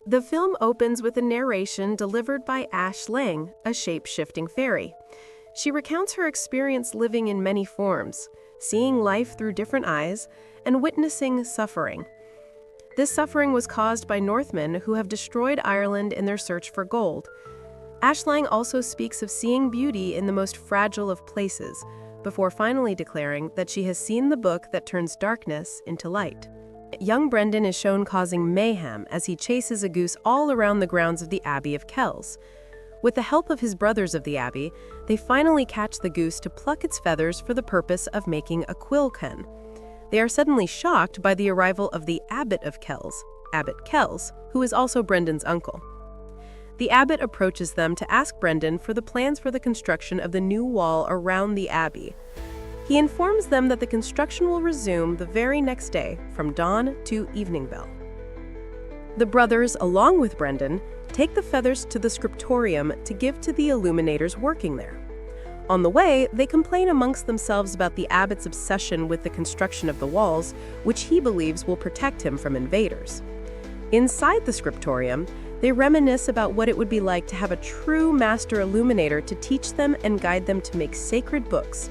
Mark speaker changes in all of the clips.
Speaker 1: The film opens with a narration delivered by Ash Lang, a shape-shifting fairy. She recounts her experience living in many forms, seeing life through different eyes, and witnessing suffering. This suffering was caused by Northmen who have destroyed Ireland in their search for gold. Ash Lang also speaks of seeing beauty in the most fragile of places, before finally declaring that she has seen the book that turns darkness into light. Young Brendan is shown causing mayhem as he chases a goose all around the grounds of the Abbey of Kells. With the help of his brothers of the Abbey, they finally catch the goose to pluck its feathers for the purpose of making a quilken. They are suddenly shocked by the arrival of the Abbot of Kells, Abbot Kells, who is also Brendan's uncle. The abbot approaches them to ask Brendan for the plans for the construction of the new wall around the abbey. He informs them that the construction will resume the very next day from dawn to evening bell. The brothers, along with Brendan, take the feathers to the scriptorium to give to the illuminators working there. On the way, they complain amongst themselves about the abbot's obsession with the construction of the walls, which he believes will protect him from invaders. Inside the scriptorium, they reminisce about what it would be like to have a true master illuminator to teach them and guide them to make sacred books.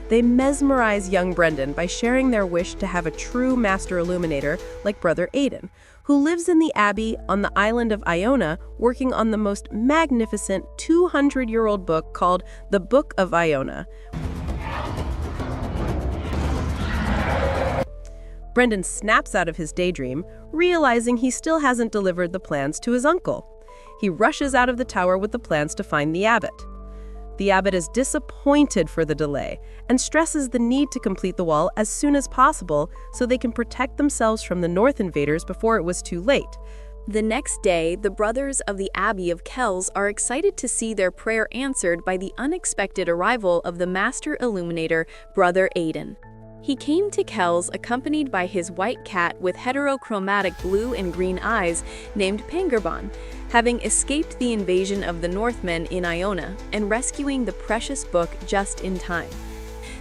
Speaker 1: They mesmerize young Brendan by sharing their wish to have a true master illuminator like Brother Aidan, who lives in the abbey on the island of Iona working on the most magnificent 200-year-old book called the Book of Iona. Brendan snaps out of his daydream, realizing he still hasn't delivered the plans to his uncle. He rushes out of the tower with the plans to find the abbot. The abbot is disappointed for the delay and stresses the need to complete the wall as soon as possible so they can protect themselves from the North invaders before it was too late.
Speaker 2: The next day, the brothers of the Abbey of Kells are excited to see their prayer answered by the unexpected arrival of the master illuminator, Brother Aidan. He came to Kells accompanied by his white cat with heterochromatic blue and green eyes named Pengurbon, having escaped the invasion of the Northmen in Iona and rescuing the precious book just in time.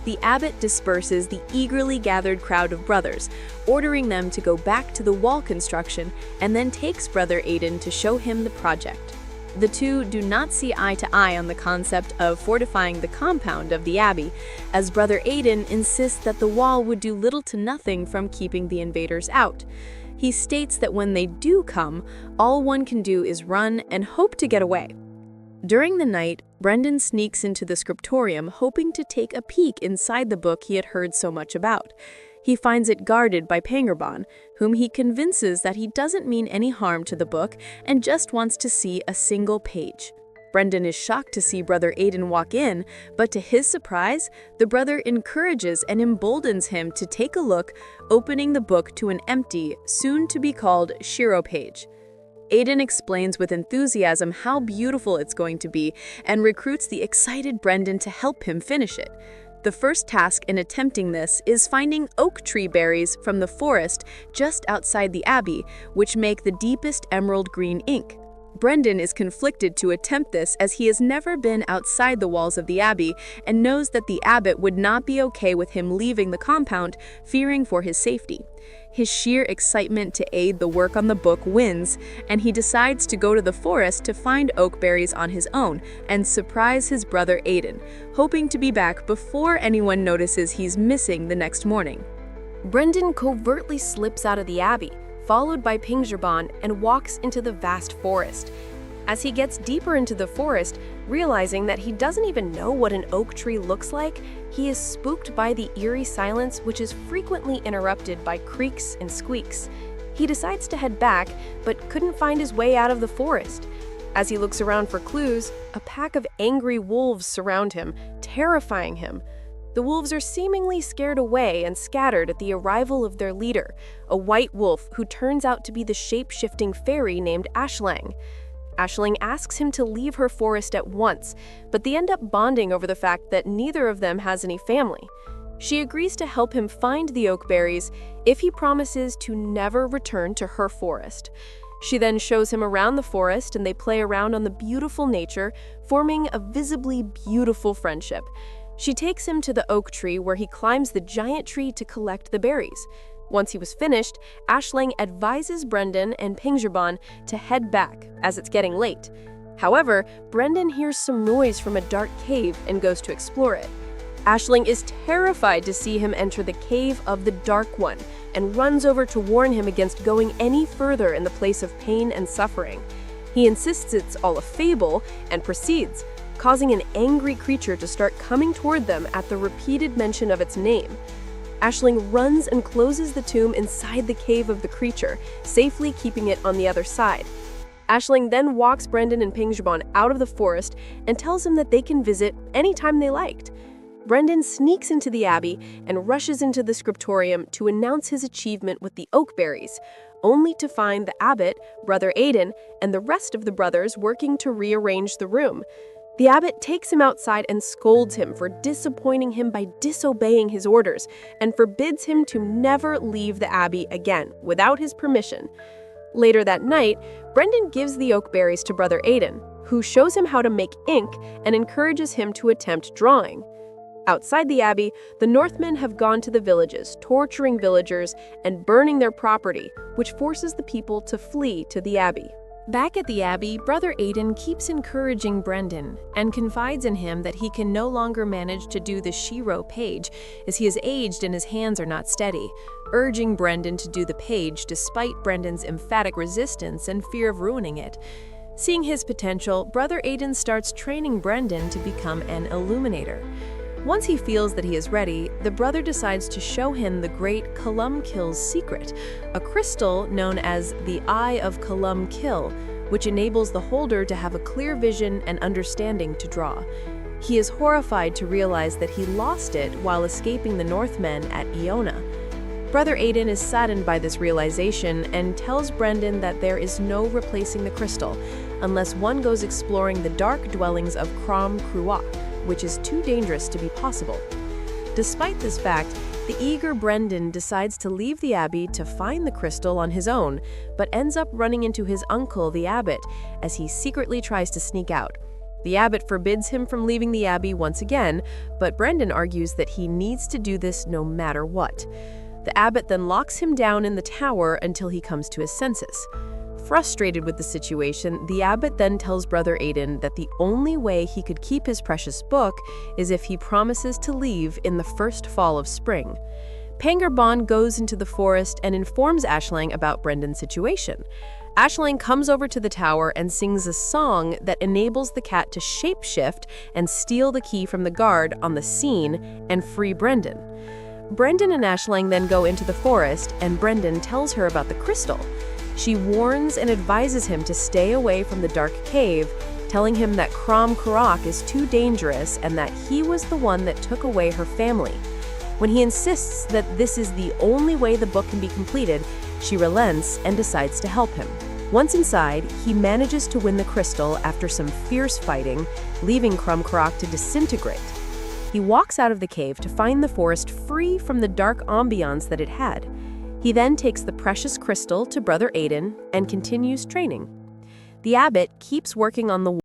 Speaker 2: The abbot disperses the eagerly gathered crowd of brothers, ordering them to go back to the wall construction, and then takes Brother Aidan to show him the project. The two do not see eye to eye on the concept of fortifying the compound of the abbey, as Brother Aidan insists that the wall would do little to nothing from keeping the invaders out. He states that when they do come, all one can do is run and hope to get away. During the night, Brendan sneaks into the scriptorium hoping to take a peek inside the book he had heard so much about. He finds it guarded by Pengurbon, whom he convinces that he doesn't mean any harm to the book and just wants to see a single page. Brendan is shocked to see Brother Aidan walk in, but to his surprise, the brother encourages and emboldens him to take a look, opening the book to an empty, soon-to-be-called Shiro page. Aidan explains with enthusiasm how beautiful it's going to be and recruits the excited Brendan to help him finish it. The first task in attempting this is finding oak tree berries from the forest just outside the abbey, which make the deepest emerald green ink. Brendan is conflicted to attempt this as he has never been outside the walls of the abbey and knows that the abbot would not be okay with him leaving the compound, fearing for his safety. His sheer excitement to aid the work on the book wins, and he decides to go to the forest to find oak berries on his own and surprise his brother Aidan, hoping to be back before anyone notices he's missing the next morning.
Speaker 1: Brendan covertly slips out of the abbey, followed by Pengurbon, and walks into the vast forest. As he gets deeper into the forest, realizing that he doesn't even know what an oak tree looks like, he is spooked by the eerie silence which is frequently interrupted by creaks and squeaks. He decides to head back, but couldn't find his way out of the forest. As he looks around for clues, a pack of angry wolves surround him, terrifying him. The wolves are seemingly scared away and scattered at the arrival of their leader, a white wolf who turns out to be the shape-shifting fairy named Aisling. Aisling asks him to leave her forest at once, but they end up bonding over the fact that neither of them has any family. She agrees to help him find the oak berries if he promises to never return to her forest. She then shows him around the forest and they play around on the beautiful nature, forming a visibly beautiful friendship. She takes him to the oak tree where he climbs the giant tree to collect the berries. Once he was finished, Aisling advises Brendan and Pingjaban to head back, as it's getting late. However, Brendan hears some noise from a dark cave and goes to explore it. Aisling is terrified to see him enter the cave of the Dark One and runs over to warn him against going any further in the place of pain and suffering. He insists it's all a fable and proceeds, causing an angry creature to start coming toward them at the repeated mention of its name. Aisling runs and closes the tomb inside the cave of the creature, safely keeping it on the other side. Aisling then walks Brendan and Pingjaban out of the forest and tells them that they can visit anytime they liked. Brendan sneaks into the abbey and rushes into the scriptorium to announce his achievement with the oak berries, only to find the abbot, Brother Aidan, and the rest of the brothers working to rearrange the room. The abbot takes him outside and scolds him for disappointing him by disobeying his orders, and forbids him to never leave the abbey again without his permission. Later that night, Brendan gives the oak berries to Brother Aidan, who shows him how to make ink and encourages him to attempt drawing. Outside the abbey, the Northmen have gone to the villages, torturing villagers and burning their property, which forces the people to flee to the abbey. Back at the abbey, Brother Aidan keeps encouraging Brendan and confides in him that he can no longer manage to do the Shiro page as he has aged and his hands are not steady, urging Brendan to do the page despite Brendan's emphatic resistance and fear of ruining it. Seeing his potential, Brother Aidan starts training Brendan to become an illuminator. Once he feels that he is ready, the brother decides to show him the great Callum Kill's secret, a crystal known as the Eye of Callum Kill, which enables the holder to have a clear vision and understanding to draw. He is horrified to realize that he lost it while escaping the Northmen at Iona. Brother Aidan is saddened by this realization and tells Brendan that there is no replacing the crystal unless one goes exploring the dark dwellings of Crom Cruach, which is too dangerous to be possible. Despite this fact, the eager Brendan decides to leave the abbey to find the crystal on his own, but ends up running into his uncle, the abbot, as he secretly tries to sneak out. The abbot forbids him from leaving the abbey once again, but Brendan argues that he needs to do this no matter what. The abbot then locks him down in the tower until he comes to his senses. Frustrated with the situation, the abbot then tells Brother Aidan that the only way he could keep his precious book is if he promises to leave in the first fall of spring. Pingjaban goes into the forest and informs Aisling about Brendan's situation. Aisling comes over to the tower and sings a song that enables the cat to shapeshift and steal the key from the guard on the scene and free Brendan. Brendan and Aisling then go into the forest, and Brendan tells her about the crystal. She warns and advises him to stay away from the dark cave, telling him that Crom Cruach is too dangerous and that he was the one that took away her family. When he insists that this is the only way the book can be completed, she relents and decides to help him. Once inside, he manages to win the crystal after some fierce fighting, leaving Crom Cruach to disintegrate. He walks out of the cave to find the forest free from the dark ambiance that it had. He then takes the precious crystal to Brother Aidan and continues training. The abbot keeps working on the